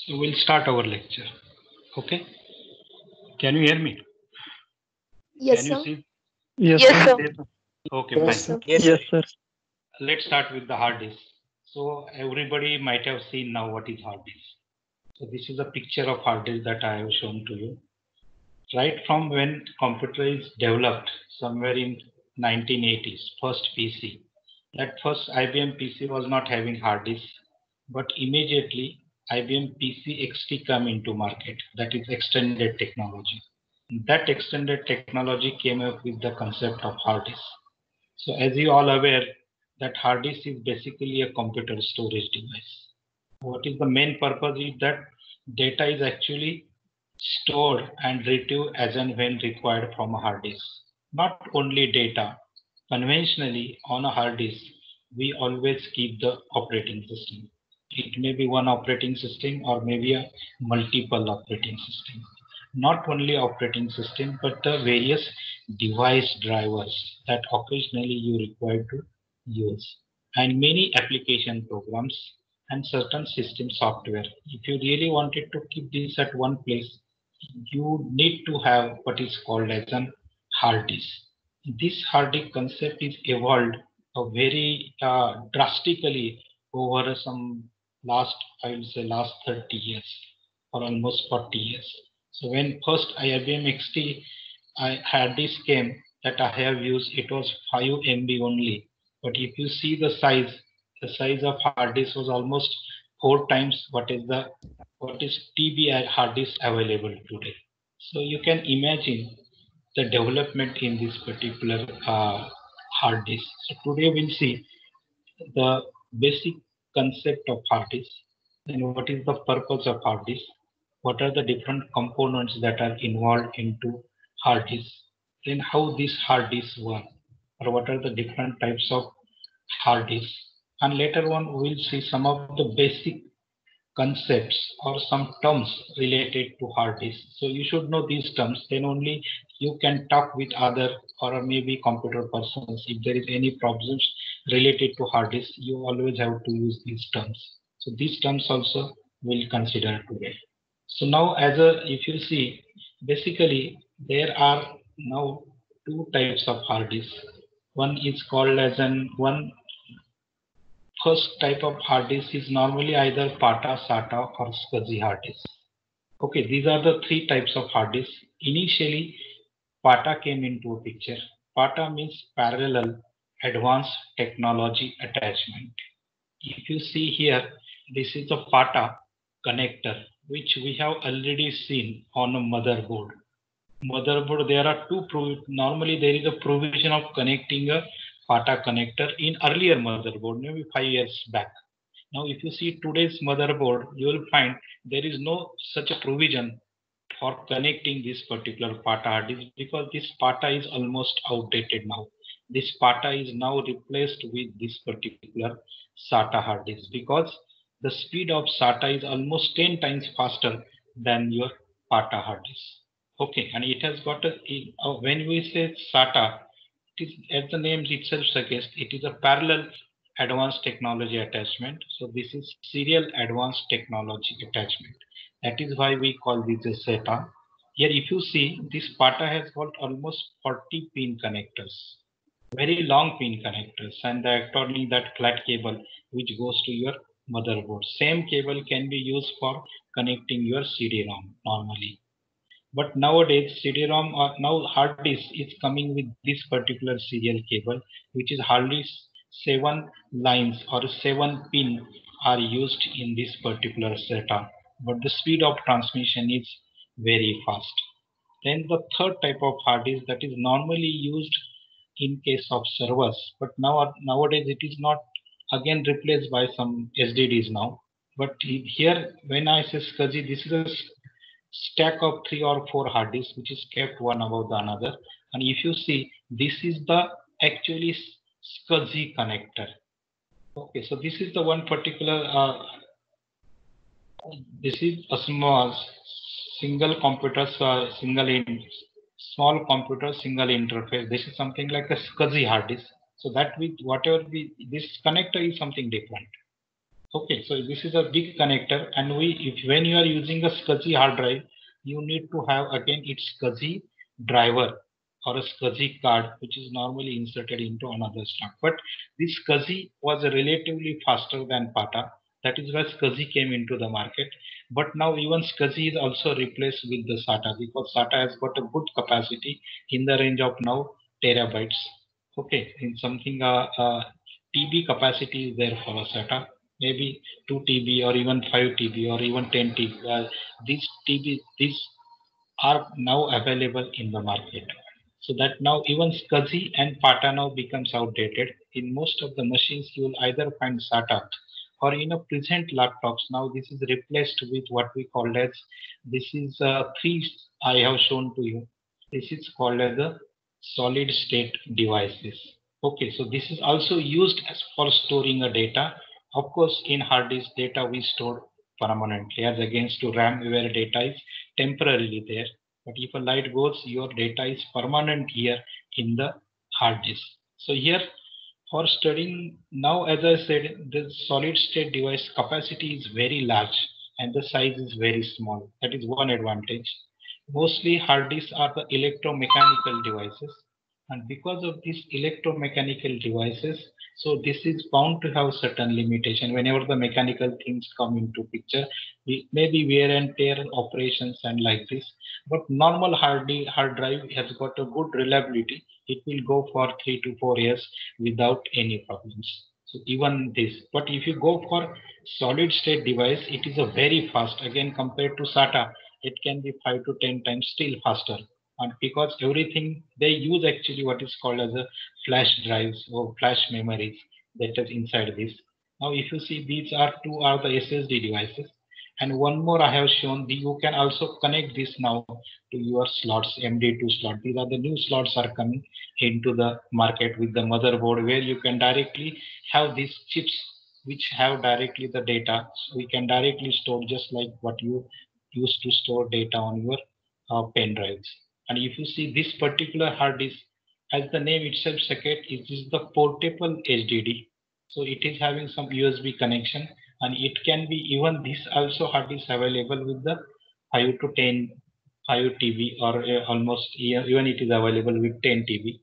So we'll start our lecture. Okay. Can you hear me? Yes, Can you sir. see? Yes, Yes, sir. sir. Okay, Yes, fine. sir. Yes, sir. Let's start with the hard disk. So everybody might have seen now what is hard disk. So this is a picture of hard disk that I have shown to you. Right from when computer is developed somewhere in 1980s, first PC. That first IBM PC was not having hard disk, but immediately IBM PC XT come into market. That is extended technology. That extended technology came up with the concept of hard disk. So as you all aware that hard disk is basically a computer storage device. What is the main purpose is that data is actually stored and retrieved as and when required from a hard disk. Not only data. Conventionally on a hard disk, we always keep the operating system. It may be one operating system or maybe a multiple operating system. Not only operating system, but the various device drivers that occasionally you require to use. And many application programs and certain system software. If you really wanted to keep this at one place, you need to have what is called as an hard disk. This hard disk concept is evolved very drastically over some last, I would say, last 30 years or almost 40 years. So when first IBM XT I had this came that I have used, it was 5 MB only. But if you see the size of hard disk was almost 4 times what is TB hard disk available today. So you can imagine the development in this particular hard disk. So today we'll see the basic concept of hard disk, then what is the purpose of hard disk, what are the different components that are involved into hard disk, then how this hard disk work, or what are the different types of hard disk, and later on we'll see some of the basic concepts or some terms related to hard disk. So you should know these terms, then only you can talk with other or maybe computer persons. If there is any problems related to hard disk, you always have to use these terms. So these terms also we'll consider today. So now if you see, basically there are now two types of hard disk. One is called as one first type of hard disk is normally either PATA, SATA or SCSI hard disk. Okay, these are the three types of hard disk. Initially, PATA came into a picture. PATA means Parallel Advanced Technology Attachment. If you see here, this is a PATA connector, which we have already seen on a motherboard. There are normally there is a provision of connecting a PATA connector in earlier motherboard, maybe 5 years back. Now, if you see today's motherboard, you will find there is no such a provision for connecting this particular PATA hard disk because this PATA is almost outdated now. This PATA is now replaced with this particular SATA hard disk because the speed of SATA is almost 10 times faster than your PATA hard disk. Okay, and it has got when we say SATA, it is, as the name itself suggests, it is a parallel advanced technology attachment. So this is serial advanced technology attachment. That is why we call this a SATA. Here, if you see, this PATA has got almost 40 pin connectors, very long pin connectors, and actually that flat cable which goes to your motherboard. Same cable can be used for connecting your CD-ROM normally. But nowadays, CD-ROM or now hard disk is coming with this particular serial cable, which is hardly 7 lines or 7 pin are used in this particular setup. But the speed of transmission is very fast. Then the third type of hard disk that is normally used in case of servers, but nowadays it is not again replaced by some SSDs now. But here, when I say SCSI, this is a stack of 3 or 4 hard disks which is kept one above the another, and if you see, this is the actually SCSI connector. Okay, so this is the one particular this is a small single computer small computer single interface. This is something like a SCSI hard disk. So that with whatever this connector is something different. Okay, so this is a big connector, and when you are using a SCSI hard drive, you need to have again its SCSI driver or a SCSI card, which is normally inserted into another stuff. But this SCSI was relatively faster than PATA. That is why SCSI came into the market. But now even SCSI is also replaced with the SATA because SATA has got a good capacity in the range of now terabytes. Okay, in something TB capacity is there for a SATA, maybe 2 TB or even 5 TB or even 10 TB. These are now available in the market. So that now even SCSI and PATA now becomes outdated. In most of the machines, you will either find SATA or in a present laptops. Now this is replaced with what we call as, this is three I have shown to you. This is called as the solid state devices. Okay, so this is also used as for storing a data. Of course, in hard disk data we store permanently as against to RAM where data is temporarily there. But if a light goes, your data is permanent here in the hard disk. So here for studying now, as I said, the solid state device capacity is very large and the size is very small. That is one advantage. Mostly hard disks are the electromechanical devices, and because of these electromechanical devices, so this is bound to have certain limitation. Whenever the mechanical things come into picture, maybe wear and tear operations and like this. But normal hard drive has got a good reliability. It will go for 3 to 4 years without any problems. So even this, but if you go for solid state device, it is a very fast. Again, compared to SATA, it can be 5 to 10 times still faster. And because everything they use actually what is called as a flash drives or flash memories that is inside this. Now, if you see, these are two are the SSD devices, and one more I have shown. You can also connect this now to your slots, MD2 slot. These are the new slots are coming into the market with the motherboard where you can directly have these chips which have directly the data. So we can directly store just like what you used to store data on your pen drives. And if you see this particular hard disk, as the name itself suggests, it is the portable HDD. So it is having some USB connection, and it can be even this also hard disk available with the 5 to 10 5 TB or almost even it is available with 10 TB.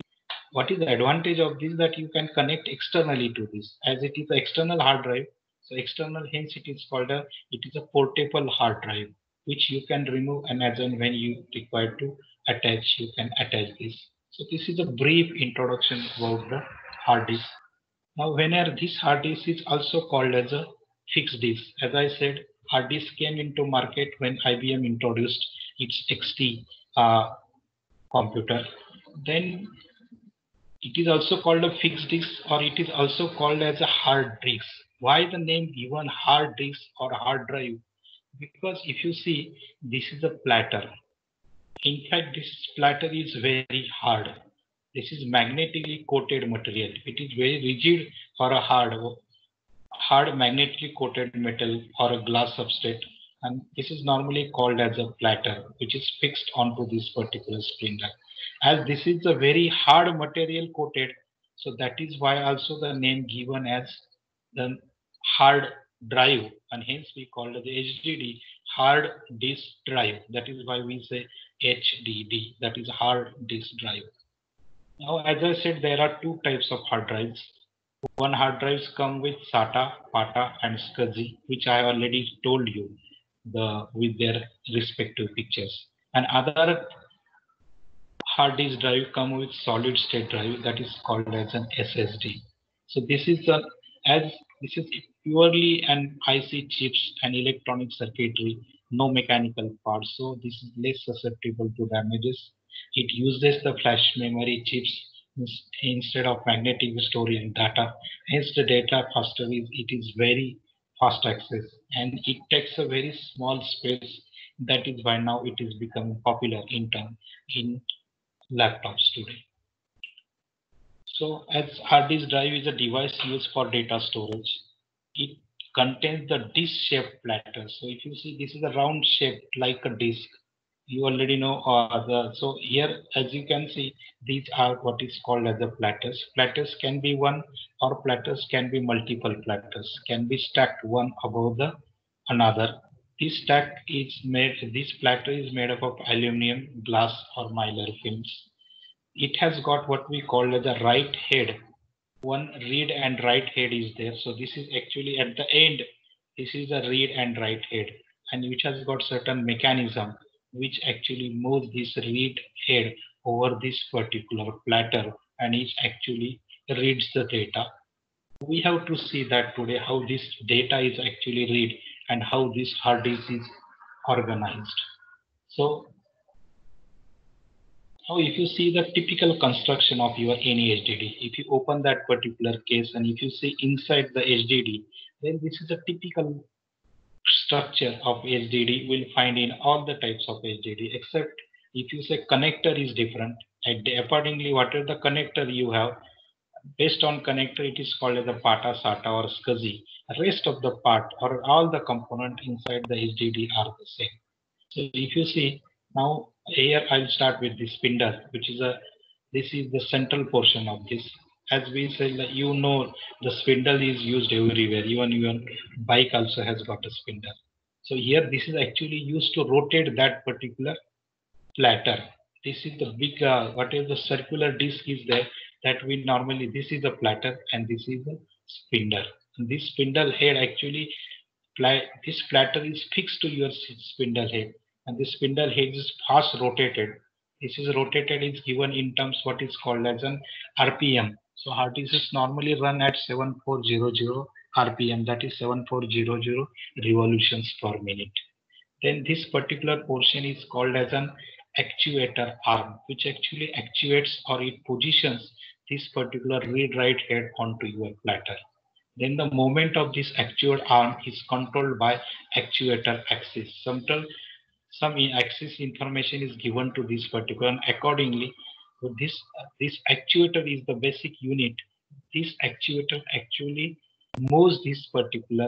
What is the advantage of this that you can connect externally to this as it is an external hard drive. So external, hence it is called it is a portable hard drive which you can remove and as and when you require to attach, you can attach this. So this is a brief introduction about the hard disk. Now, whenever this hard disk is also called as a fixed disk, as I said, hard disk came into market when IBM introduced its XT computer. Then it is also called a fixed disk or it is also called as a hard disk. Why the name given hard disk or hard drive? Because if you see, this is a platter. In fact, this platter is very hard. This is magnetically coated material. It is very rigid for a hard magnetically coated metal or a glass substrate. And this is normally called as a platter, which is fixed onto this particular spindle. As this is a very hard material coated, so that is why also the name given as the hard drive, and hence we call it the HDD, hard disk drive. That is why we say HDD, that is hard disk drive. Now, as I said, there are two types of hard drives. One hard drives come with SATA, PATA, and SCSI, which I already told you with their respective pictures. And other hard disk drive come with solid state drive that is called as an SSD. So this is as this is purely an IC chips and electronic circuitry, no mechanical parts. So this is less susceptible to damages. It uses the flash memory chips instead of magnetic storage data. Hence the data faster it is very fast access and it takes a very small space. That is why now it is becoming popular in laptops today. So as hard disk drive is a device used for data storage. It contains the disk shaped platter. So if you see this is a round shape like a disk You already know so here, as you can see, these are what is called as the platters. Platters can be one, or platters can be multiple platters, can be stacked one above the another. This platter is made up of aluminum, glass, or mylar films. It has got what we call as a right head. One read and write head is there. So this is actually at the end. This is a read and write head, and which has got certain mechanism which actually moves this read head over this particular platter, and it actually reads the data. We have to see that today how this data is actually read and how this hard disk is organized. So now, if you see the typical construction of your any HDD, if you open that particular case and if you see inside the HDD, then this is a typical structure of HDD we'll find in all the types of HDD, except if you say connector is different. And accordingly, whatever the connector you have, based on connector, it is called as a PATA, SATA, or SCSI. Rest of the part or all the component inside the HDD are the same. So if you see now here, I'll start with the spindle, which is this is the central portion of this. As we said, like, the spindle is used everywhere. Even your bike also has got a spindle. So here, this is actually used to rotate that particular platter. This is the big, whatever the circular disc is there, that we normally, this is the platter and this is the spindle. And this spindle head actually, this platter is fixed to your spindle head, and this spindle head is fast rotated. This is rotated is given in terms what is called as an RPM. So hard disks normally run at 7400 RPM, that is 7400 revolutions per minute. Then this particular portion is called as an actuator arm, which actually actuates or it positions this particular read write head onto your platter. Then the movement of this actuator arm is controlled by actuator axis. Some axis information is given to this particular, and accordingly, so this actuator is the basic unit. This actuator actually moves this particular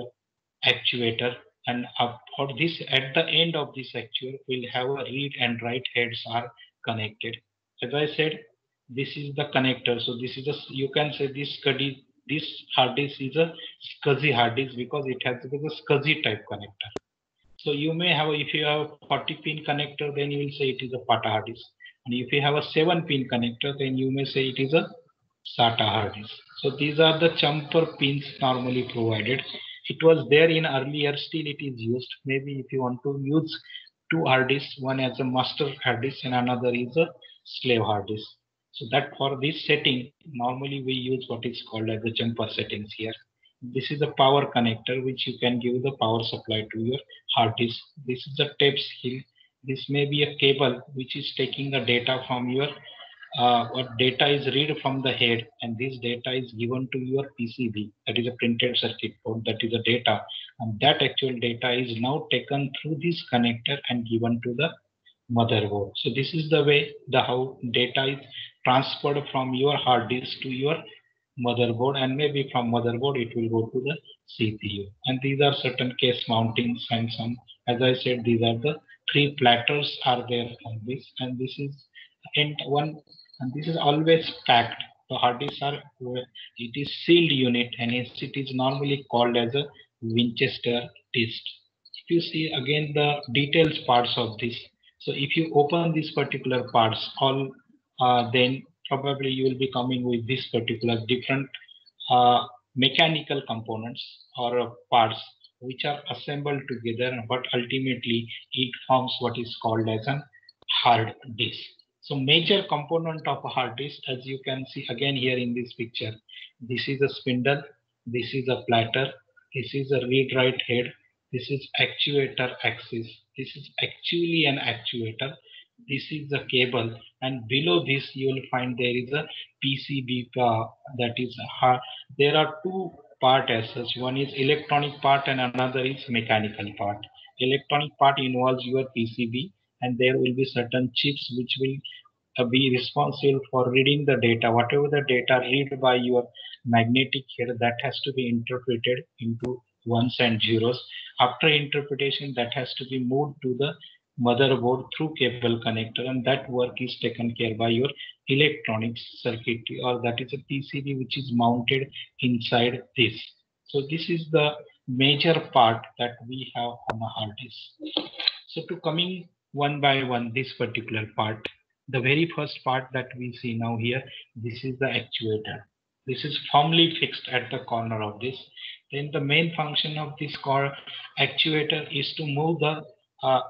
actuator, and for this, at the end of this actuator, we'll have a read and write heads are connected. As I said, this is the connector. So this is a, you can say this hard disk is a SCSI hard disk because it has a SCSI type connector. So you may have, if you have 40 pin connector, then you will say it is a PATA hard disk. And if you have a 7 pin connector, then you may say it is a SATA hard disk. So these are the jumper pins normally provided. It was there in earlier, still it is used. Maybe if you want to use two hard disks, one as a master hard disk and another is a slave hard disk. So that for this setting, normally we use what is called as the jumper settings here. This is a power connector which you can give the power supply to your hard disk. This is a tape skill. This may be a cable which is taking the data from your what data is read from the head, and this data is given to your PCB, that is a printed circuit board, that is the data, and that actual data is now taken through this connector and given to the motherboard. So this is the way the how data is transferred from your hard disk to your motherboard, and maybe from motherboard it will go to the CPU. And these are certain case mountings and some, as I said, these are the three platters are there on this, and this is and one, and this is always packed. The hard disks are, it is sealed unit, and hence it is normally called as a Winchester disk. If you see again the details parts of this, so if you open these particular parts, all then probably you will be coming with this particular different mechanical components or parts which are assembled together, but ultimately it forms what is called as an hard disk. So major component of a hard disk, as you can see again here in this picture, this is a spindle, this is a platter, this is a read write head, this is actuator axis, this is actually an actuator, this is the cable, and below this you will find there is a PCB that is hard. There are two part as such. One is electronic part and another is mechanical part. Electronic part involves your PCB, and there will be certain chips which will be responsible for reading the data. Whatever the data read by your magnetic head, that has to be interpreted into ones and zeros. After interpretation, that has to be moved to the motherboard through cable connector, and that work is taken care by your electronics circuitry, or that is a PCB which is mounted inside this. So this is the major part that we have on a hard disk. So to coming one by one, this particular part, the very first part that we see now here, this is the actuator. This is firmly fixed at the corner of this. Then the main function of this core actuator is to move uh,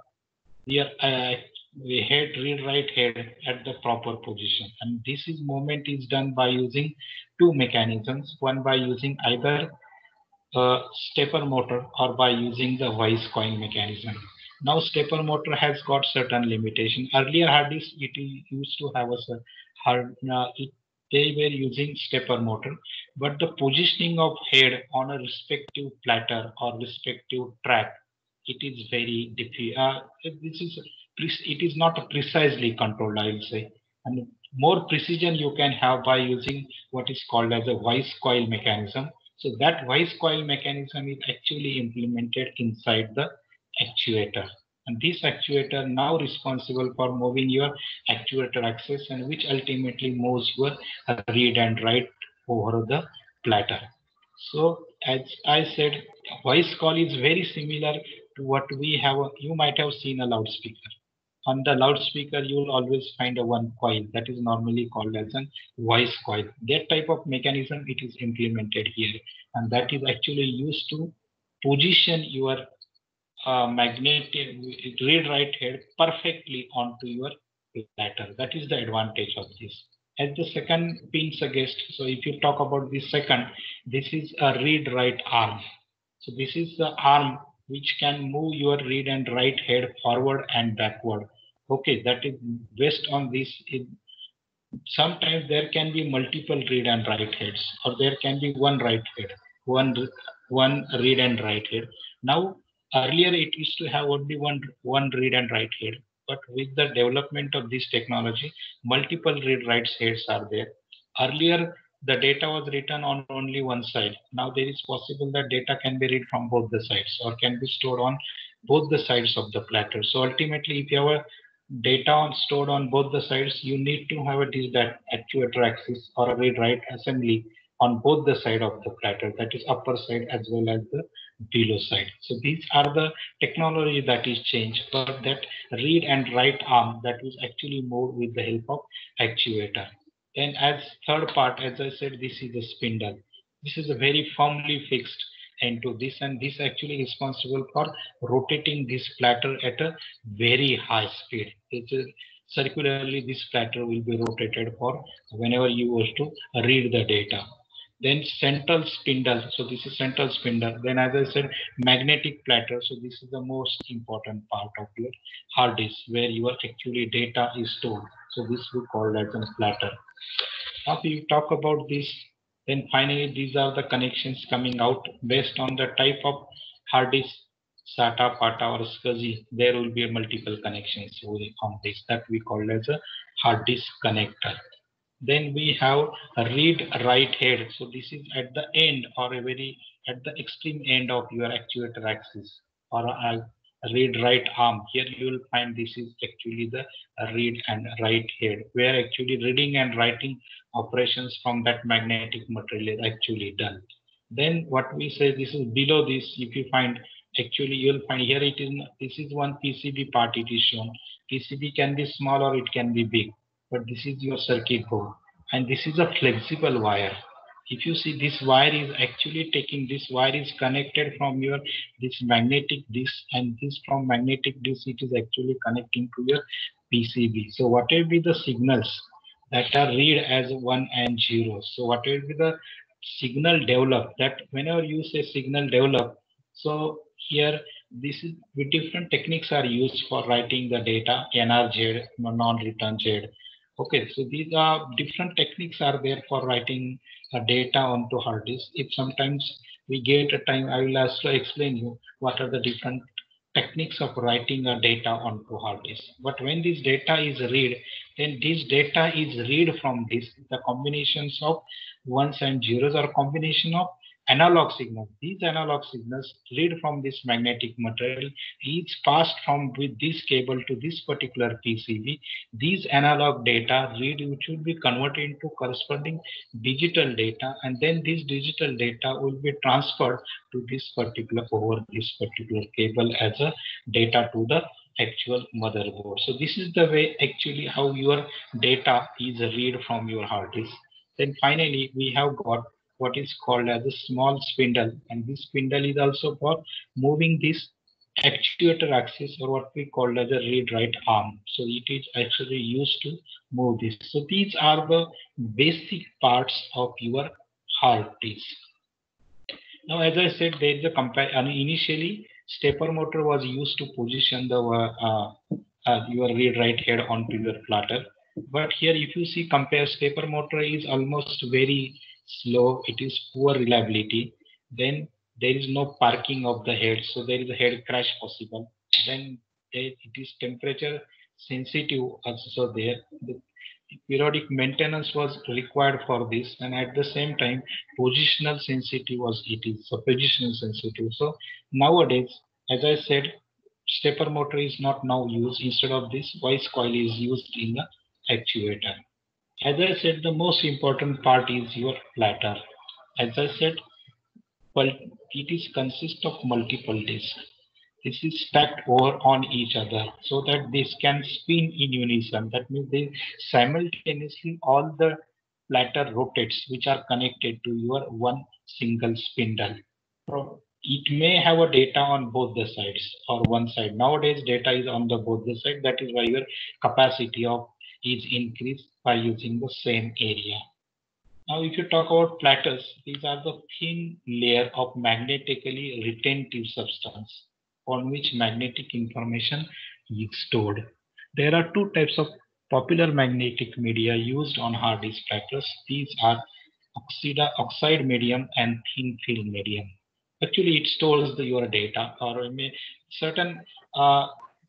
the head, read write head at the proper position. And this is movement is done by using two mechanisms, one by using either stepper motor or by using the vice coil mechanism. Now stepper motor has got certain limitation. Earlier hard disk used to have a they were using stepper motor, but the positioning of head on a respective platter or respective track, it is very difficult. This is it is not precisely controlled, I will say, and more precision you can have by using what is called as a vice coil mechanism. So that vice coil mechanism is actually implemented inside the actuator. And this actuator now responsible for moving your actuator axis, and which ultimately moves your read and write over the platter. So as I said, voice call is very similar to what we have. You might have seen a loudspeaker. On the loudspeaker, you will always find a one coil that is normally called as a voice coil. That type of mechanism it is implemented here, and that is actually used to position your magnetic read write head perfectly onto your platter. That is the advantage of this. As the second being suggest, so if you talk about the second, this is a read write arm. So this is the arm which can move your read and write head forward and backward. Okay, that is based on this. Sometimes there can be multiple read and write heads, or there can be one write head, one read and write head. Now earlier it used to have only one read and write head, but with the development of this technology, multiple read write heads are there. Earlier the data was written on only one side. Now there is possible that data can be read from both the sides or can be stored on both the sides of the platter. So ultimately, if you have a data stored on both the sides, you need to have a that actuator axis or a read write assembly on both the side of the platter, that is upper side as well as the below side. So these are the technology that is changed, but that read and write arm that is actually moved with the help of actuator. Then as third part, as I said, this is a spindle. This is a very firmly fixed into this, and this actually is responsible for rotating this platter at a very high speed. Circularly, this platter will be rotated for whenever you wish to read the data. Then central spindle. So this is central spindle. Then as I said, magnetic platter. So this is the most important part of your hard disk where your actually data is stored. So this we call as a platter. After you talk about this, then finally these are the connections coming out based on the type of hard disk, SATA, PATA or SCSI. There will be multiple connections on this that we call as a hard disk connector. Then we have a read write head. So this is at the end or a very at the extreme end of your actuator axis or a read write arm. Here you will find this is actually the read and write head, where actually reading and writing operations from that magnetic material is actually done. Then what we say, this is below this, if you find actually you'll find here it is, this is one PCB part it is shown. PCB can be small or it can be big, but this is your circuit board, and this is a flexible wire. If you see, this wire is actually taking, this wire is connected from your this magnetic disk, and this from magnetic disk it is actually connecting to your PCB. So whatever be the signals that are read as 1 and 0, so whatever be the signal develop, that whenever you say signal develop, so here this is with different techniques are used for writing the data, NRZ, non-return Z. Okay, so these are different techniques are there for writing data onto hard disk. If sometimes we get a time, I will also explain you what are the different techniques of writing a data onto hard disk. But when this data is read, then this data is read from this, the combinations of ones and zeros or combination of analog signals. These analog signals read from this magnetic material is passed from with this cable to this particular PCB. These analog data read, which will be converted into corresponding digital data, and then this digital data will be transferred to this particular over this particular cable as a data to the actual motherboard. So this is the way actually how your data is read from your hard disk. Then finally we have got what is called as a small spindle, and this spindle is also for moving this actuator axis, or what we call as a read write arm. So it is actually used to move this. So these are the basic parts of your hard disk. Now, as I said, there is a initially stepper motor was used to position the your read write head onto your platter. But here, if you see, compare stepper motor is almost very slow. It is poor reliability. Then there is no parking of the head, so there is a head crash possible. Then it is temperature sensitive also there. The periodic maintenance was required for this, and at the same time positional sensitive was it is so positional sensitive. So nowadays, as I said, stepper motor is not now used. Instead of this, voice coil is used in the actuator. As I said, the most important part is your platter. As I said, well, it is consist of multiple discs. This is stacked over on each other so that this can spin in unison. That means they simultaneously all the platter rotates which are connected to your one single spindle. So it may have a data on both the sides or one side. Nowadays data is on the both the side. That is why your capacity of is increased by using the same area. Now, if you talk about platters, these are the thin layer of magnetically retentive substance on which magnetic information is stored. There are two types of popular magnetic media used on hard disk platters. These are oxide medium and thin film medium. Actually, it stores your data, or certain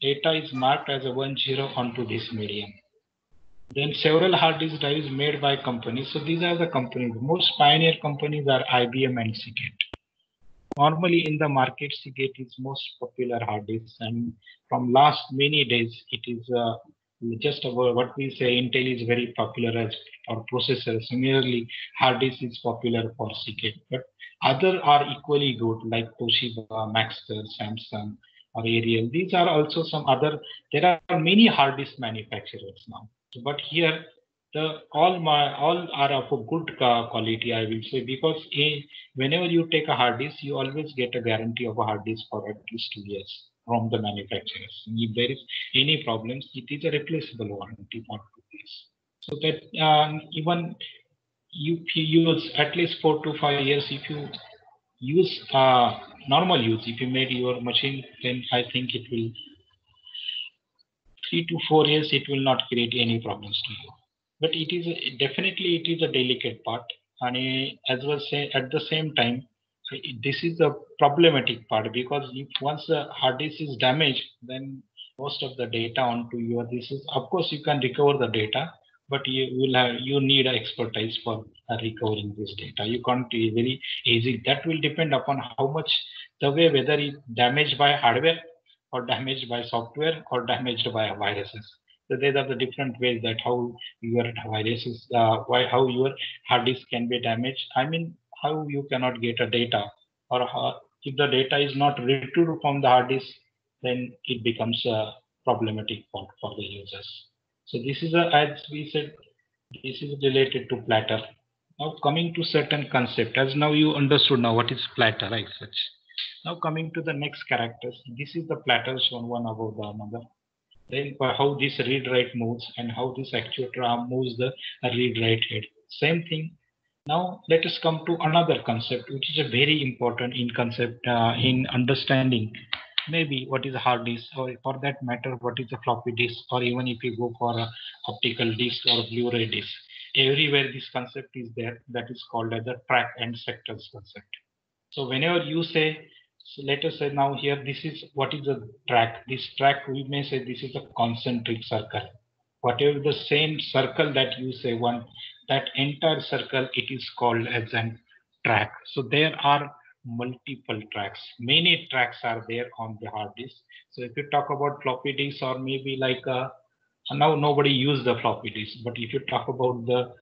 data is marked as a 10 onto this medium. Then several hard disk drives made by companies. So these are the companies. Most pioneer companies are IBM and Seagate. Normally in the market, Seagate is most popular hard disk, and from last many days, it is just about what we say. Intel is very popular as for processors. Similarly, hard disk is popular for Seagate, but other are equally good like Toshiba, Maxtor, Samsung, or Ariel. These are also some other. There are many hard disk manufacturers now, but here all are of a good quality, I will say, because whenever you take a hard disk, you always get a guarantee of a hard disk for at least 2 years from the manufacturers. If there is any problems, it is a replaceable warranty for 2 years. So that even if you use at least 4 to 5 years, if you use normal use, if you made your machine, then I think it will 3 to 4 years, it will not create any problems to you. But it is definitely it is a delicate part, and as well say at the same time, this is a problematic part, because if once the hard disk is damaged, then most of the data onto your this is, of course you can recover the data, but you need expertise for recovering this data. You can't be very easy. That will depend upon how much the way, whether it's damaged by hardware or damaged by software or damaged by viruses. So these are the different ways that how your viruses, how your hard disk can be damaged. I mean, how you cannot get a data, or how, if the data is not retrieved from the hard disk, then it becomes a problematic for the users. So this is as we said, this is related to platter. Now coming to certain concept, as now you understood now what is platter, right? Such. Now coming to the next characters, this is the platter shown one above the another. Then how this read write moves and how this actuator arm moves the read write head. Same thing. Now let us come to another concept, which is a very important in concept in understanding maybe what is a hard disk, or for that matter, what is a floppy disk, or even if you go for a optical disk or Blu-ray disk. Everywhere this concept is there, that is called as the track and sectors concept. So whenever you say, so let us say now here, this is what is a track. This track, we may say this is a concentric circle. Whatever the same circle that you say one, that entire circle, it is called as an track. So there are multiple tracks. Many tracks are there on the hard disk. So if you talk about floppy disks, or maybe like now nobody use the floppy disk, but if you talk about the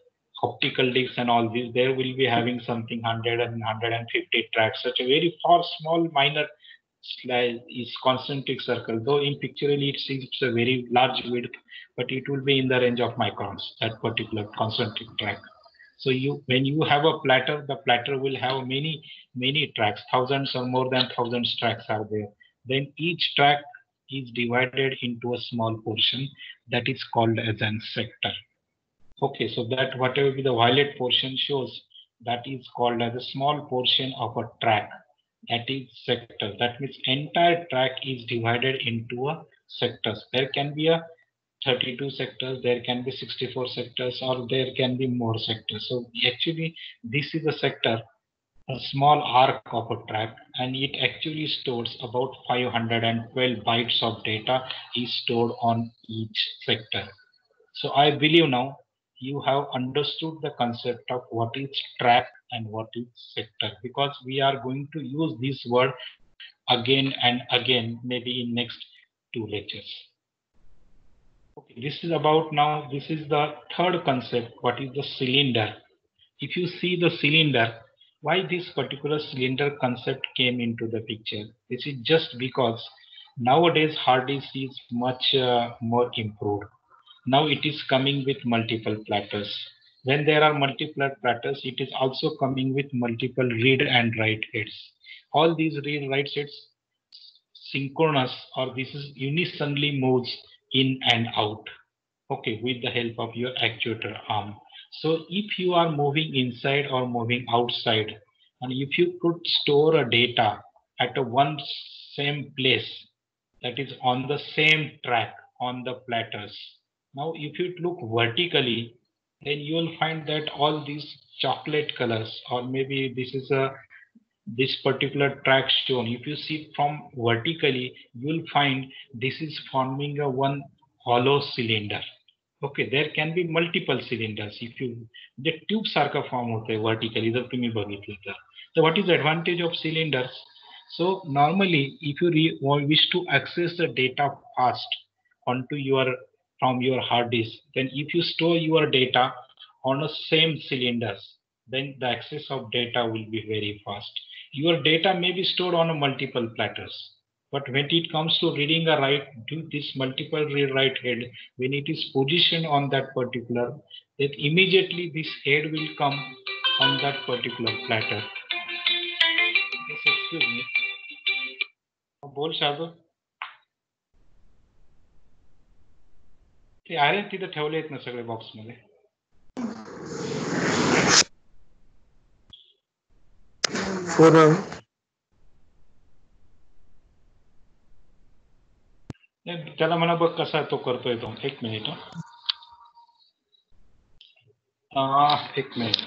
optical disks and all this, there will be having something 100 and 150 tracks. Such a very far small minor slice is concentric circle. Though in pictorially it seems a very large width, but it will be in the range of microns, that particular concentric track. So when you have a platter, the platter will have many tracks, thousands or more than thousands tracks are there. Then each track is divided into a small portion that is called as an sector. Okay, so that whatever be the violet portion shows, that is called as a small portion of a track. That is sector. That means entire track is divided into a sectors. There can be a 32 sectors, there can be 64 sectors, or there can be more sectors. So actually, this is a sector, a small arc of a track, and it actually stores about 512 bytes of data is stored on each sector. So I believe now you have understood the concept of what is track and what is sector, because we are going to use this word again and again, maybe in next 2 lectures. Okay, this is about now, this is the third concept, what is the cylinder. If you see the cylinder, why this particular cylinder concept came into the picture? This is just because nowadays hard disk is much more improved. Now it is coming with multiple platters. When there are multiple platters, it is also coming with multiple read and write heads. All these read write heads synchronous, or this is unisonly moves in and out, okay, with the help of your actuator arm. So if you are moving inside or moving outside, and if you could store a data at a one same place, that is on the same track on the platters. Now if you look vertically, then you will find that all these chocolate colors, or maybe this is a this particular track shown, if you see from vertically, you will find this is forming a one hollow cylinder. Okay, there can be multiple cylinders. If you the tube सारखा form होते vertically, जर तुम्ही बघितलं तर. So what is the advantage of cylinders? So normally, if you wish to access the data fast onto your from your hard disk, then if you store your data on the same cylinders, then the access of data will be very fast. Your data may be stored on a multiple platters, but when it comes to reading a write, do this multiple read write head, when it is positioned on that particular, then immediately this head will come on that particular platter. Yes, excuse me. बोल शार्दूल. ते आहे तिथे ठेवले आहेत ना सगळे box मध्ये. त्याला म्हणा बघ कसा तो करतोय तो. एक मिनिट. एक minute.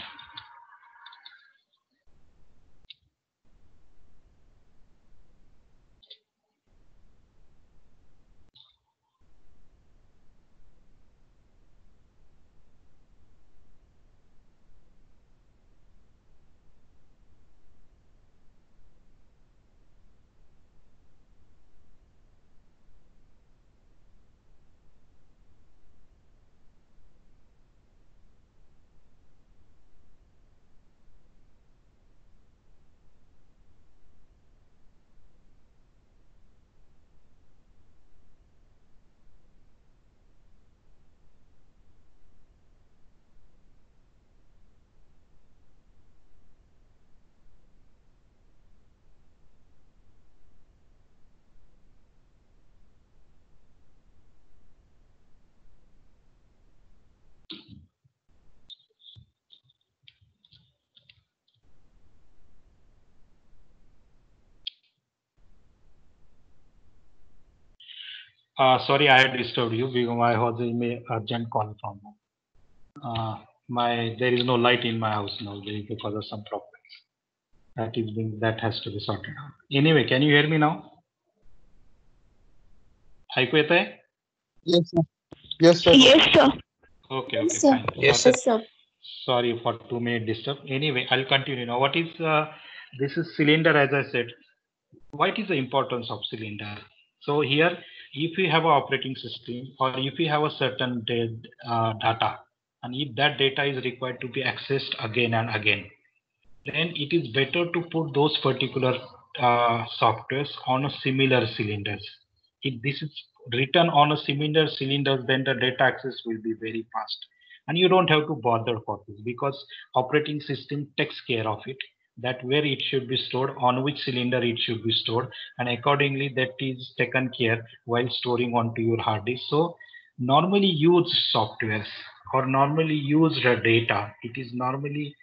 Sorry, I had disturbed you because I was in an urgent call from there is no light in my house now because of some problems. That has to be sorted out. Anyway, can you hear me now? ऐकू येत आहे? Yes, sir. Yes, sir. Yes, sir. Okay, Yes, sir. fine. Yes, sir. Sorry for 2 minute disturb. Anyway, I'll continue now. What is this is cylinder, as I said. What is the importance of cylinder? So here, if you have an operating system or if you have a certain data, and if that data is required to be accessed again and again, then it is better to put those particular softwares on a similar cylinders. If this is written on a similar cylinder, then the data access will be very fast. And you don't have to bother for this because operating system takes care of it, that where it should be stored, on which cylinder it should be stored, and accordingly that is taken care while storing onto your hard disk. So normally used softwares or normally used data, it is normally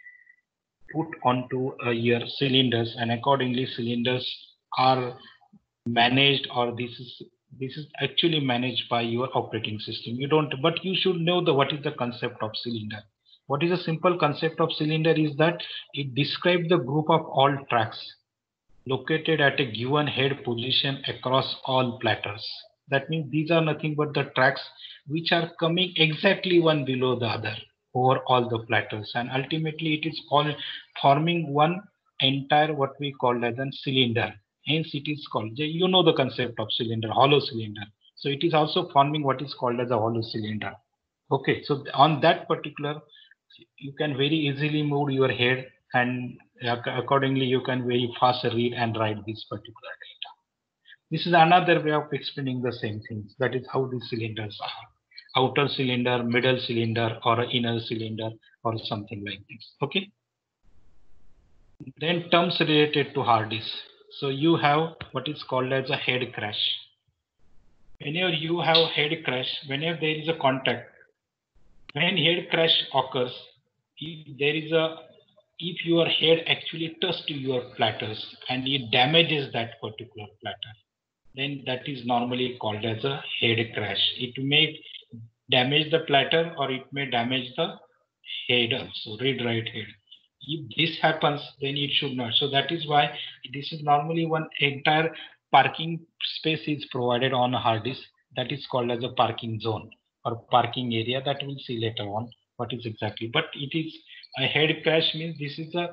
put onto your cylinders, and accordingly cylinders are managed, or this is actually managed by your operating system. You don't, but you should know the what is the concept of cylinder. What is a simple concept of cylinder is that it describes the group of all tracks located at a given head position across all platters. That means these are nothing but the tracks which are coming exactly one below the other over all the platters, and ultimately it is all forming one entire what we call as a cylinder. Hence it is called, you know the concept of cylinder, hollow cylinder. So it is also forming what is called as a hollow cylinder. Okay, so on that particular, you can very easily move your head, and accordingly you can very fast read and write this particular data. This is another way of explaining the same things. That is how the cylinders are: outer cylinder, middle cylinder, or inner cylinder, or something like this. Okay. Then terms related to hard disk. So you have what is called as a head crash. Whenever you have head crash, whenever there is a contact, when head crash occurs, if your head actually touches to your platters and it damages that particular platter, then that is normally called as a head crash. It may damage the platter or it may damage the head also, read write head. If this happens, then it should not. So that is why this is normally one entire parking space is provided on a hard disk, that is called as a parking zone or parking area, that we'll see later on what is exactly. But it is a head crash means this is a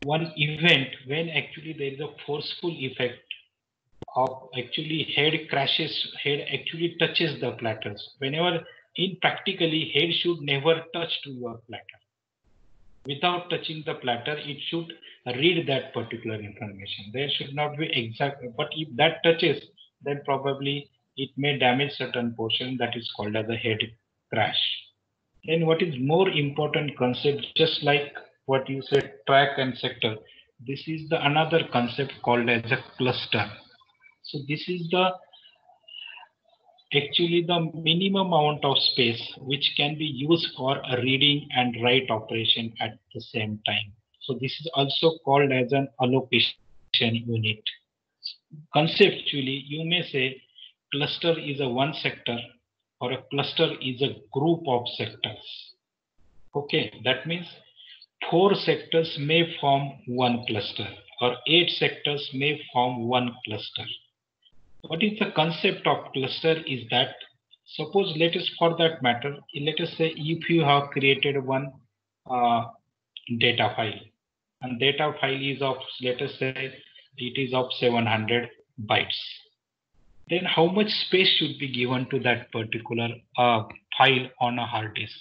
one event when actually there is a forceful effect of actually head actually touches the platters. Whenever in practically head should never touch to your platter. Without touching the platter, it should read that particular information. There should not be exact, but if that touches, then probably it may damage certain portion, that is called as a head crash. Then what is more important concept, just like what you said, track and sector, this is the another concept called as a cluster. So this is the actually the minimum amount of space which can be used for a reading and write operation at the same time. So this is also called as an allocation unit. Conceptually, you may say cluster is a one sector or a cluster is a group of sectors. Okay, that means 4 sectors may form one cluster or 8 sectors may form one cluster. What is the concept of cluster is that, suppose let us for that matter, let us say if you have created one data file, and data file is of, let us say it is of 700 bytes, then how much space should be given to that particular file on a hard disk?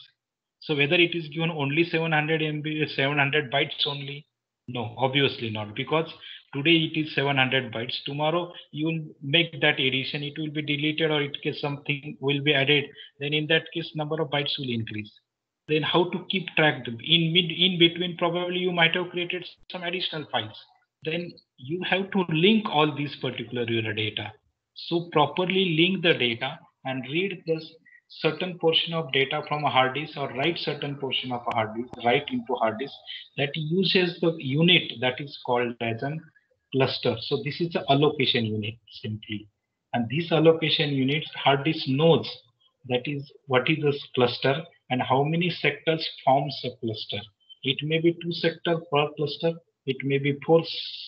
So whether it is given only 700 MB, 700 bytes only? No, obviously not, because today it is 700 bytes. Tomorrow you will make that addition, it will be deleted, or it case something will be added. Then in that case, number of bytes will increase. Then how to keep track? In between, probably you might have created some additional files. Then you have to link all these particular your data. So properly link the data and read this certain portion of data from a hard disk or write certain portion of a hard disk, write into hard disk, that uses the unit that is called as an cluster. So this is the allocation unit simply. And this allocation unit, hard disk knows that is what is this cluster and how many sectors forms a cluster. It may be 2 sectors per cluster. It may be 4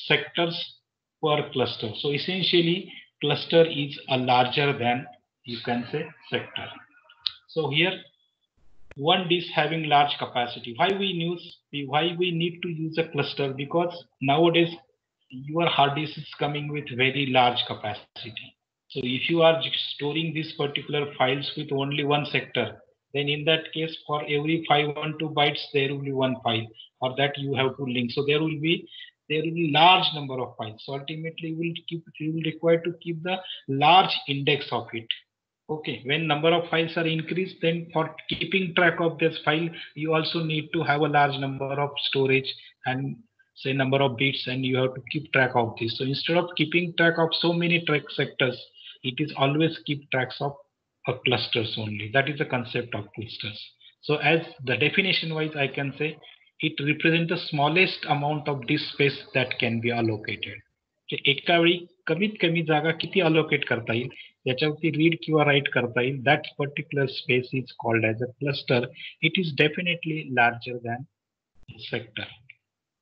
sectors per cluster. So essentially cluster is a larger than, you can say, sector. So here one disk having large capacity. Why we need to use a cluster? Because nowadays your hard disk is coming with very large capacity. So if you are storing these particular files with only one sector, then in that case, for every 512 bytes, there will be one file, or that you have to link. So there will be large number of files. So ultimately, you will require to keep the large index of it. Okay, when number of files are increased, then for keeping track of this file, you also need to have a large number of storage and say number of bits, and you have to keep track of this. So instead of keeping track of so many track sectors, it is always keep tracks of clusters only. That is the concept of clusters. So as the definition wise, I can say it represents the smallest amount of disk space that can be allocated. एका वेळी कमीत कमी जागा किती allocate करता येईल याच्यावरती read किंवा राईट करता येईल that particular space is called as a cluster it is definitely larger than sector.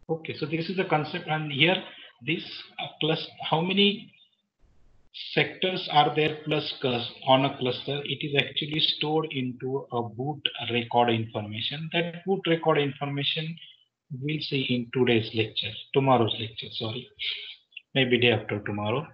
Okay, so this is the concept, and here this cluster, how many sectors are there plus on a cluster? It is actually stored into a boot record information. That boot record information we'll see in today's lecture, tomorrow's lecture, sorry, maybe day after tomorrow.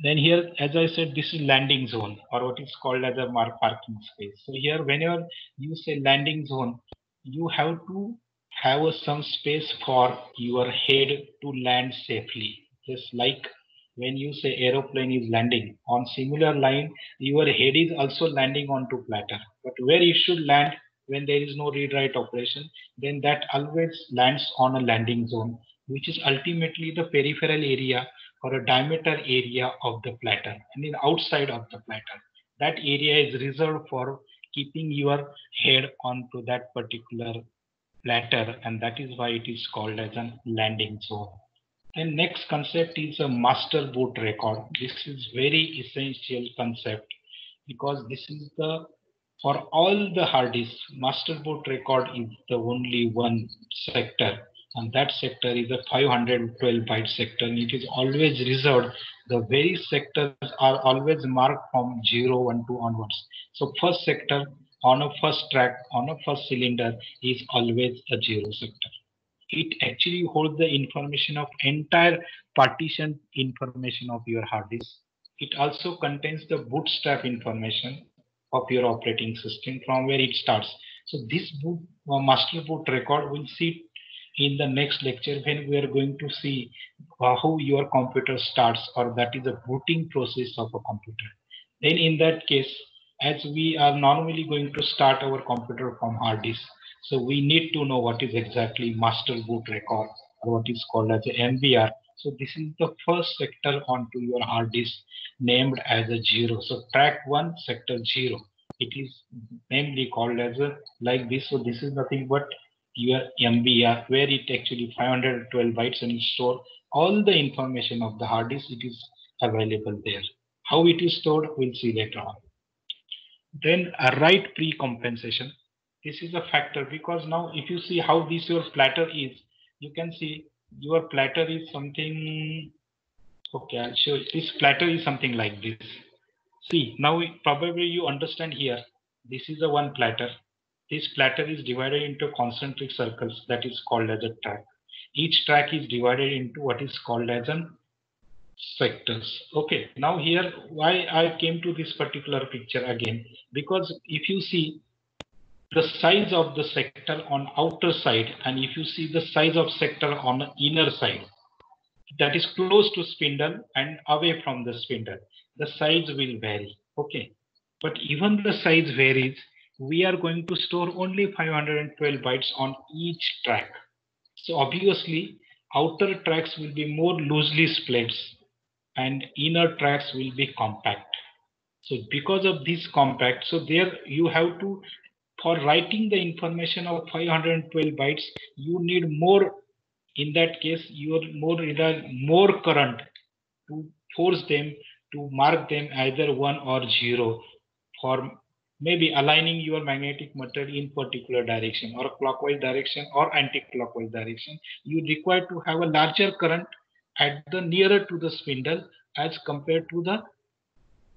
Then here, as I said, this is landing zone, or what is called as a parking space. So here, whenever you say landing zone, you have to have some space for your head to land safely. Just like when you say aeroplane is landing on similar line, your head is also landing onto platter. But where you should land when there is no read write operation, then that always lands on a landing zone, which is ultimately the peripheral area or a diameter area of the platter, and in outside of the platter. That area is reserved for keeping your head onto that particular platter, and that is why it is called as a landing zone. And next concept is a master boot record. This is very essential concept because this is the for all the hard disks, master boot record is the only one sector, and that sector is a 512 byte sector, and it is always reserved. The very sectors are always marked from 0, 1, 2 onwards. So first sector on a first track on a first cylinder is always a 0 sector. It actually holds the information of entire partition information of your hard disk. It also contains the bootstrap information of your operating system from where it starts. So this boot master boot record we'll see in the next lecture when we are going to see how your computer starts, or that is the booting process of a computer. Then in that case, as we are normally going to start our computer from hard disk, so we need to know what is exactly master boot record, or what is called as a MBR. So this is the first sector onto your hard disk named as a 0. So track 1 sector 0. It is namely called as a like this. So this is nothing but your MBR, where it actually 512 bytes and store all the information of the hard disk. It is available there. How it is stored, we'll see later on. Then a write pre-compensation. This is a factor because now if you see how this your platter is, you can see your platter is something. Okay, I'll show you. This platter is something like this. See, now probably you understand here. This is a one platter. This platter is divided into concentric circles that is called as a track. Each track is divided into what is called as an sectors. Okay, now here why I came to this particular picture again, because if you see the size of the sector on outer side, and if you see the size of sector on the inner side, that is close to spindle and away from the spindle, the size will vary. Okay, but even the size varies, we are going to store only 512 bytes on each track. So obviously outer tracks will be more loosely split and inner tracks will be compact. So because of this compact, so there you have to, for writing the information of 512 bytes, you need more. In that case, you are more current to force them to mark them either 1 or 0 for maybe aligning your magnetic material in particular direction, or clockwise direction or anti-clockwise direction. You require to have a larger current at the nearer to the spindle as compared to the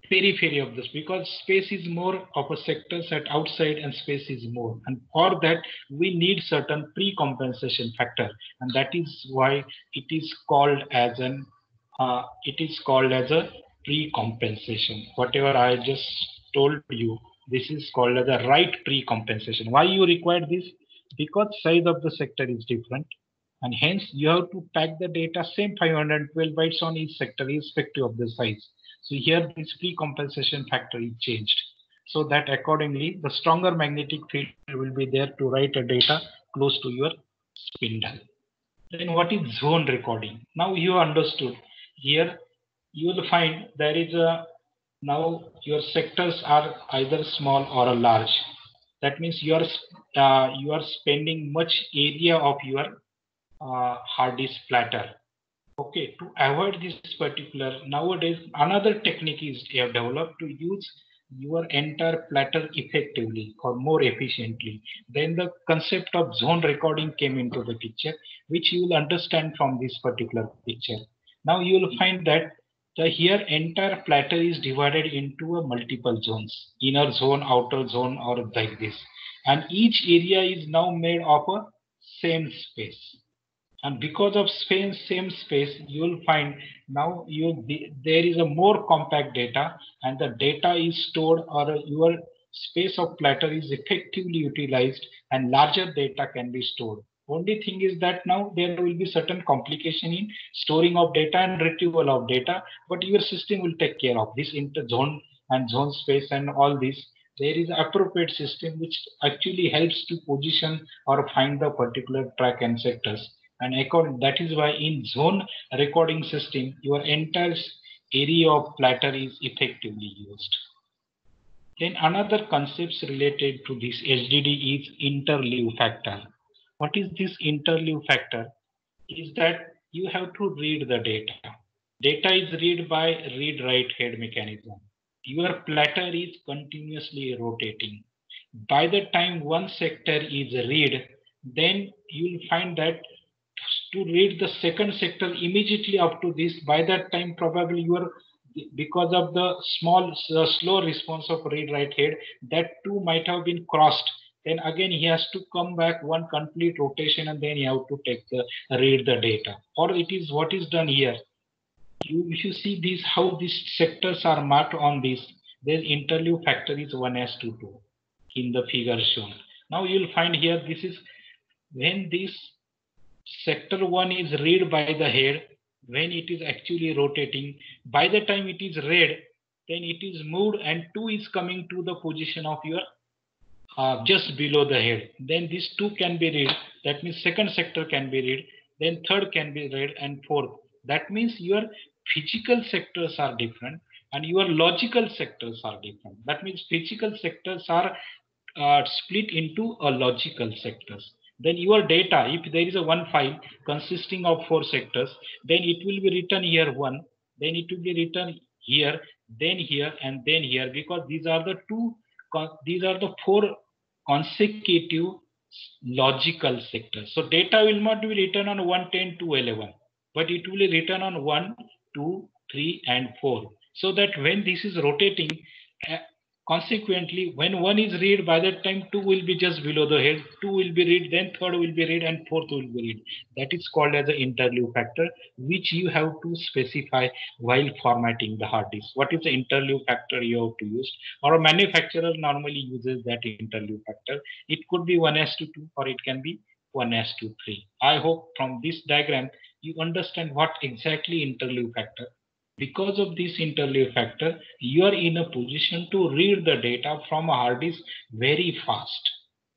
periphery of this, because space is more of a sectors at outside and space is more, and for that we need certain pre-compensation factor, and that is why it is called as a pre-compensation. Whatever I just told you, this is called as a right pre-compensation. Why you require this? Because size of the sector is different, and hence you have to pack the data same 512 bytes on each sector irrespective of the size. So here this pre-compensation factor is changed, so that accordingly the stronger magnetic field will be there to write a data close to your spindle. Then what is zone recording? Now you understood. Here you will find there is a, now your sectors are either small or a large. That means you are spending much area of your hard disk platter. Okay, to avoid this particular, nowadays another technique is developed to use your entire platter effectively or more efficiently. Then the concept of zone recording came into the picture, which you will understand from this particular picture. Now you will find that the here entire platter is divided into a multiple zones, inner zone, outer zone, or like this, and each area is now made of a same space, and because of same space you will find now there is a more compact data, and the data is stored, or your space of platter is effectively utilized and larger data can be stored. Only thing is that now there will be certain complication in storing of data and retrieval of data, but your system will take care of this inter zone and zone space and all this. There is appropriate system which actually helps to position or find the particular track and sectors, and that is why in zone recording system your entire area of platter is effectively used. Then another concepts related to this HDD is interleave factor. What is this interleave factor? Is that you have to read the data. Data is read by read-write head mechanism. Your platter is continuously rotating. By the time one sector is read, then you will find that to read the second sector immediately up to this, by that time probably you are, because of the slow response of read write head, that two might have been crossed. Then again he has to come back one complete rotation, and then you have to take the read the data. Or it is what is done here. If you see these how these sectors are marked on this, then interleave factor is 1:2 in the figure shown. Now you will find here this is when this sector 1 is read by the head, when it is actually rotating, by the time it is read, then it is moved and 2 is coming to the position of your just below the head. Then these 2 can be read. That means second sector can be read, then third can be read, and fourth. That means your physical sectors are different and your logical sectors are different. That means physical sectors are split into a logical sectors. Then your data, if there is a one file consisting of 4 sectors, then it will be written here 1, then it will be written here, and then here, because these are the these are the 4 consecutive logical sectors. So data will not be written on 1, 10 to 11, but it will be written on 1, 2, 3, and 4. So that when this is rotating, uh, consequently, when 1 is read, by that time 2 will be just below the head, 2 will be read, then third will be read, and fourth will be read. That is called as the interleave factor, which you have to specify while formatting the hard disk. What is the interleave factor you have to use? Or a manufacturer normally uses that interleave factor. It could be 1:2 or it can be 1:3. I hope from this diagram you understand what exactly interleave factor. Because of this interleave factor, you are in a position to read the data from a hard disk very fast.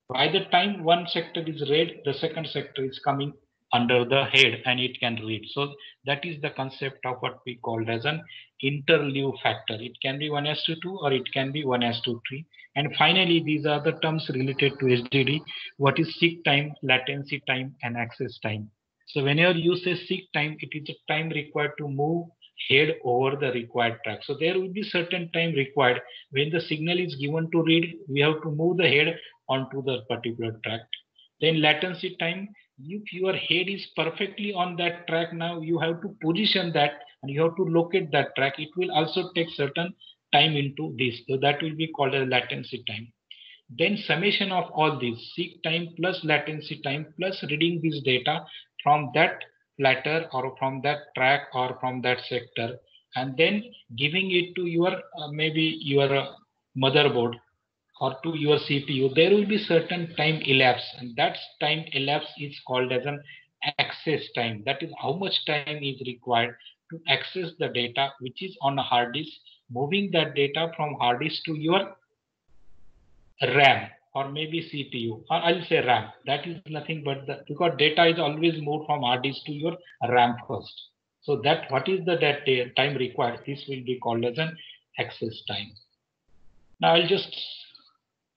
By the time one sector is read, the second sector is coming under the head and it can read. So that is the concept of what we called as an interleave factor. It can be 1:2 or it can be 1:3. And finally, these are the terms related to HDD. What is seek time, latency time, and access time? So whenever you say seek time, it is the time required to move head over the required track. So there will be certain time required. When the signal is given to read, we have to move the head onto the particular track. Then latency time, if your head is perfectly on that track, now you have to position that and you have to locate that track. It will also take certain time into this. So that will be called as latency time. Then summation of all these, seek time plus latency time plus reading this data from that platter or from that track or from that sector, and then giving it to your maybe your motherboard or to your CPU, there will be certain time elapse, and that time elapse is called as an access time. That is how much time is required to access the data which is on a hard disk, moving that data from hard disk to your RAM or maybe CPU, or I'll say RAM. That is nothing but the, because data is always moved from hard disk to your RAM first. So that what is the that time required? This will be called as an access time. Now I'll just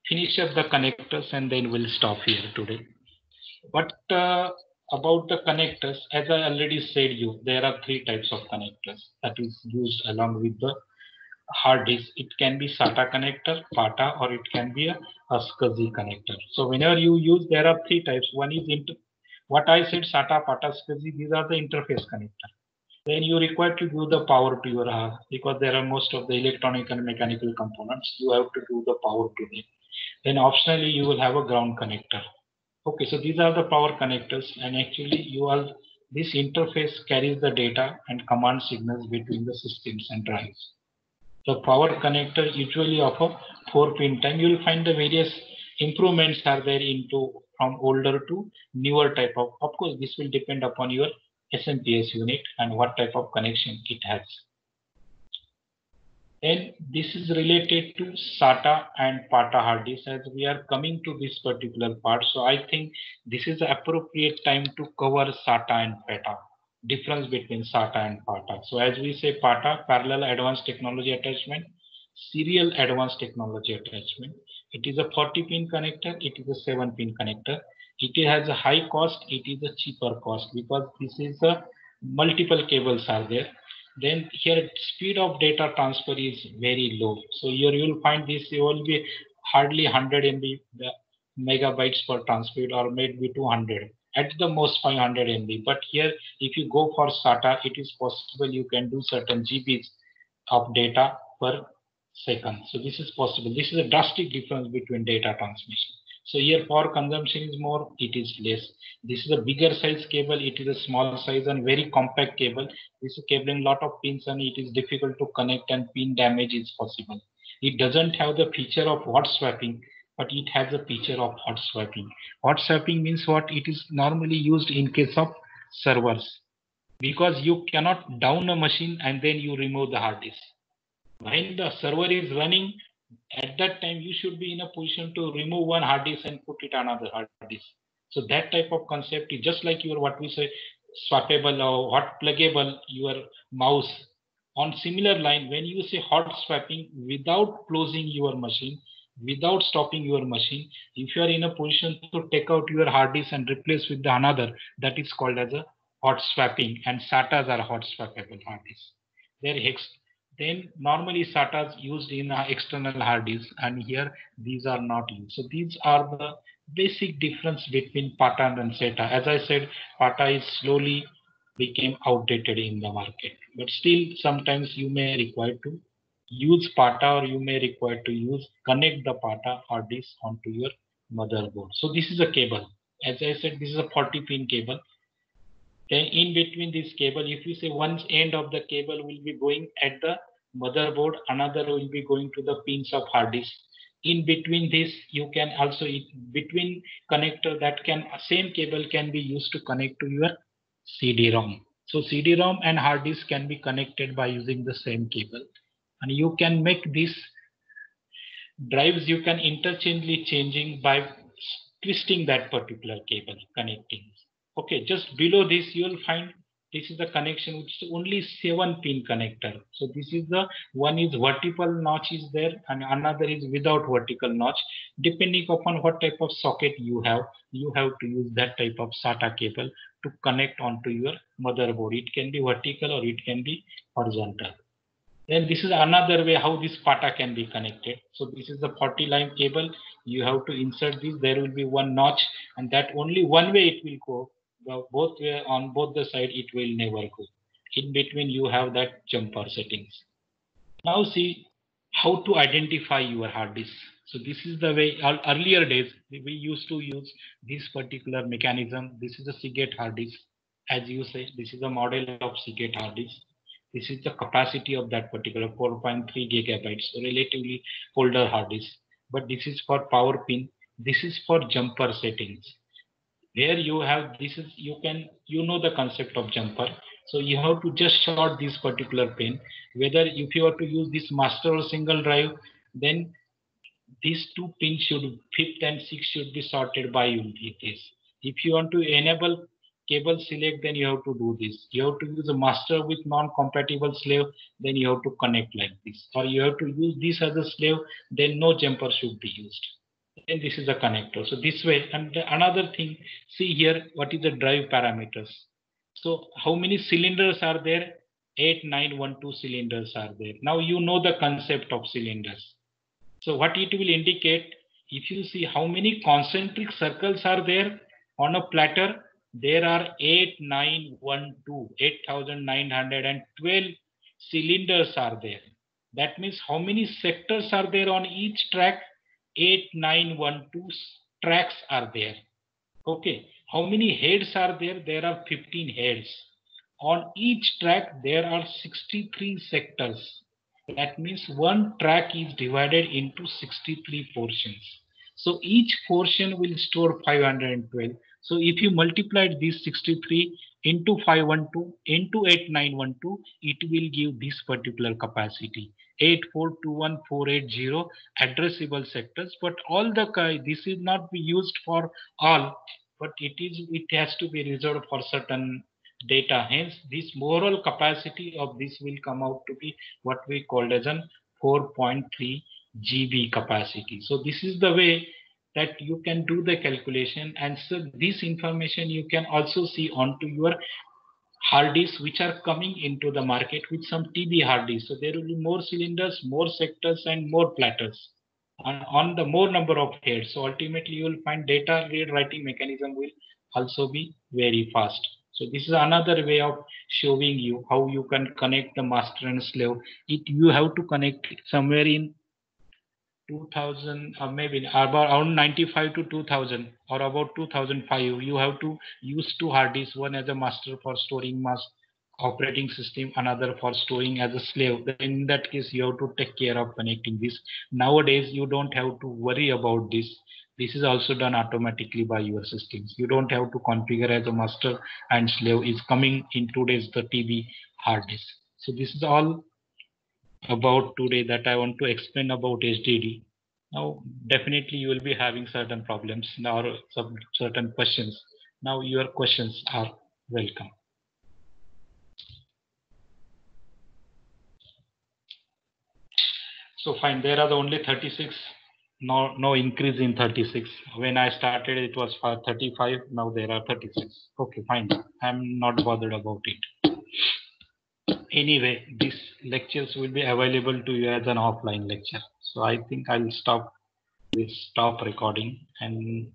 finish up the connectors and then we'll stop here today. But about the connectors, as I already said you, there are three types of connectors that is used along with the hard disk. It can be SATA connector, PATA, or it can be a SCSI connector. So whenever you use, there are three types. One is what I said, SATA, PATA, SCSI. These are the interface connector. Then you require to give the power to your because there are most of the electronic and mechanical components. You have to do the power to them. Then optionally you will have a ground connector. Okay, so these are the power connectors, and actually you all this interface carries the data and command signals between the systems and drives. The power connector usually of a 4-pin time. You will find the various improvements are there into from older to newer type of. Of course, this will depend upon your SMPS unit and what type of connection it has. And this is related to SATA and PATA hard disk as we are coming to this particular part. So I think this is the appropriate time to cover SATA and PATA. Difference between SATA and PATA. So as we say PATA, parallel advanced technology attachment, serial advanced technology attachment. It is a 40-pin connector. It is a 7-pin connector. It has a high cost. It is a cheaper cost because this is a multiple cables are there. Then here speed of data transfer is very low. So here you will find this will be hardly 100 MB megabytes per transfer or maybe 200 at the most 500 MB. But here if you go for SATA, it is possible you can do certain GBs of data per second. So this is possible. This is a drastic difference between data transmission. So here power consumption is more, it is less. This is a bigger size cable, it is a small size and very compact cable. This is cabling lot of pins and it is difficult to connect and pin damage is possible. It doesn't have the feature of hot swapping, but it has a feature of hot swapping. Hot swapping means what? It is normally used in case of servers because you cannot down a machine and then you remove the hard disk. When the server is running, at that time you should be in a position to remove one hard disk and put it another hard disk. So that type of concept is just like your what we say swappable or hot pluggable your mouse. On similar line, when you say hot swapping without closing your machine, without stopping your machine, if you are in a position to take out your hard disk and replace with the another, that is called as a hot swapping, and SATAs are hot swappable hard disks. Then normally SATAs used in external hard disk, and here these are not used. So these are the basic difference between PATA and SATA. As I said, PATA is slowly became outdated in the market, but still sometimes you may require to use PATA or you may require to use connect the PATA hard disk onto your motherboard. So this is a cable. As I said, this is a 40-pin cable. Then in between this cable, if you say one end of the cable will be going at the motherboard, another will be going to the pins of hard disk. In between this, you can also between connector that can same cable can be used to connect to your CD-ROM. So CD-ROM and hard disk can be connected by using the same cable, and you can make these drives you can interchangeably changing by twisting that particular cable connecting. Okay, just below this you will find this is the connection which is only 7-pin connector. So this is the one is vertical notch is there and another is without vertical notch. Depending upon what type of socket you have to use that type of SATA cable to connect onto your motherboard. It can be vertical or it can be horizontal. Then this is another way how this PATA can be connected. So this is the 40 line cable. You have to insert this. There will be one notch, and that only one way it will go. Both way on both the side it will never go. In between you have that jumper settings. Now see how to identify your hard disk. So this is the way earlier days we used to use this particular mechanism. This is a Seagate hard disk. As you say, this is a model of Seagate hard disk. This is the capacity of that particular 4.3 gigabytes, so relatively older hard disk. But this is for power pin. This is for jumper settings. Where you have this is you know the concept of jumper. So you have to just short this particular pin. Whether if you are to use this master or single drive, then these two pins should fifth and sixth should be sorted by you like this. If you want to enable cable select, then you have to do this. You have to use a master with non-compatible slave, then you have to connect like this. Or you have to use this as a slave, then no jumper should be used. Then this is a connector. So this way, and another thing, see here, what is the drive parameters? So how many cylinders are there? 8912 cylinders are there. Now you know the concept of cylinders. So what it will indicate, if you see how many concentric circles are there on a platter, there are 8912 cylinders are there. That means how many sectors are there on each track? 8912 tracks are there. Okay. How many heads are there? There are 15 heads. On each track, there are 63 sectors. That means one track is divided into 63 portions. So each portion will store 512. So if you multiply this 63 into 512 into 8912, it will give this particular capacity. 8421480 addressable sectors, but all the this is not be used for all, but it has to be reserved for certain data. Hence, this overall capacity of this will come out to be what we called as an 4.3 GB capacity. So this is the way that you can do the calculation, and so this information you can also see onto your hard disks which are coming into the market with some TB hard disks. So there will be more cylinders, more sectors, and more platters on the more number of heads. So ultimately you will find data read writing mechanism will also be very fast. So this is another way of showing you how you can connect the master and slave. It you have to connect it somewhere in 2000 or maybe about around 95 to 2000 or about 2005. You have to use two hard disks, one as a master for storing mass operating system, another for storing as a slave. In that case, you have to take care of connecting this. Nowadays you don't have to worry about this. This is also done automatically by your systems. You don't have to configure as a master and slave is coming in today's the TB hard disk. So this is all about today that I want to explain about HDD. Now, definitely you will be having certain problems now or some certain questions. Now your questions are welcome. So fine, there are the only 36. No increase in 36. When I started, it was for 35. Now there are 36. Okay, fine. I'm not bothered about it. Anyway, these lectures will be available to you as an offline lecture. So I think I'll stop recording and